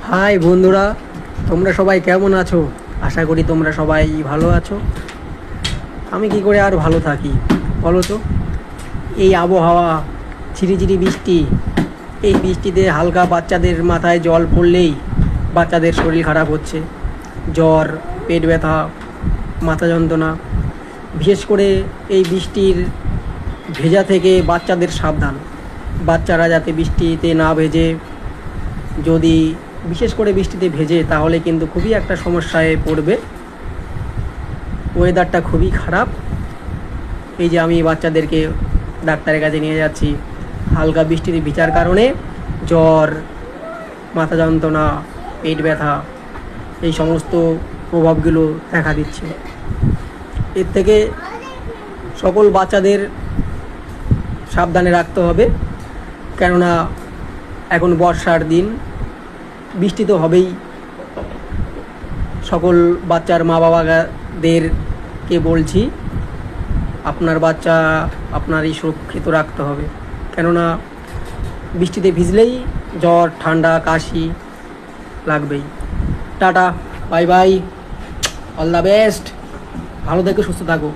High বন্ধুরা, তোমরা সবাই কেমন আছো? আশা করি তোমরা সবাই ভালো আছো। আমি কি করে আর ভালো থাকি বলো তো? এই আবহাওয়া, ঝিরিঝিরি বৃষ্টি, এই বৃষ্টিতে হালকা বাচ্চাদের মাথায় জল পড়লেই বাচ্চাদের শরীর খারাপ হচ্ছে। জ্বর, পেট ব্যথা, মাথা যন্ত্রণা। বিশেষ করে এই বৃষ্টির ভেজা থেকে বাচ্চাদের সাবধান। বাচ্চারা যাতে বৃষ্টিতে না ভেজে, যদি বিশেষ করে বৃষ্টিতে ভেজে তাহলে কিন্তু খুবই একটা সমস্যায় পড়বে। ওয়েদারটা খুবই খারাপ। এই যে আমি বাচ্চাদেরকে ডাক্তারের কাছে নিয়ে যাচ্ছি, হালকা বৃষ্টিতে ভিজার কারণে জ্বর, মাথা যন্ত্রণা, পেট ব্যথা, এই সমস্ত প্রভাবগুলো দেখা দিচ্ছে। এর থেকে সকল বাচ্চাদের সাবধানে রাখতে হবে, কেননা এখন বর্ষার দিন, বৃষ্টি তো হবেই। সকল বাচ্চার মা বাবাদেরকে বলছি, আপনার বাচ্চা আপনারই সুরক্ষিত রাখতে হবে, কেননা বৃষ্টিতে ভিজলেই জ্বর, ঠান্ডা, কাশি লাগবেই। Tata, bye bye, all the best, ভালো থেকো, সুস্থ থাকো।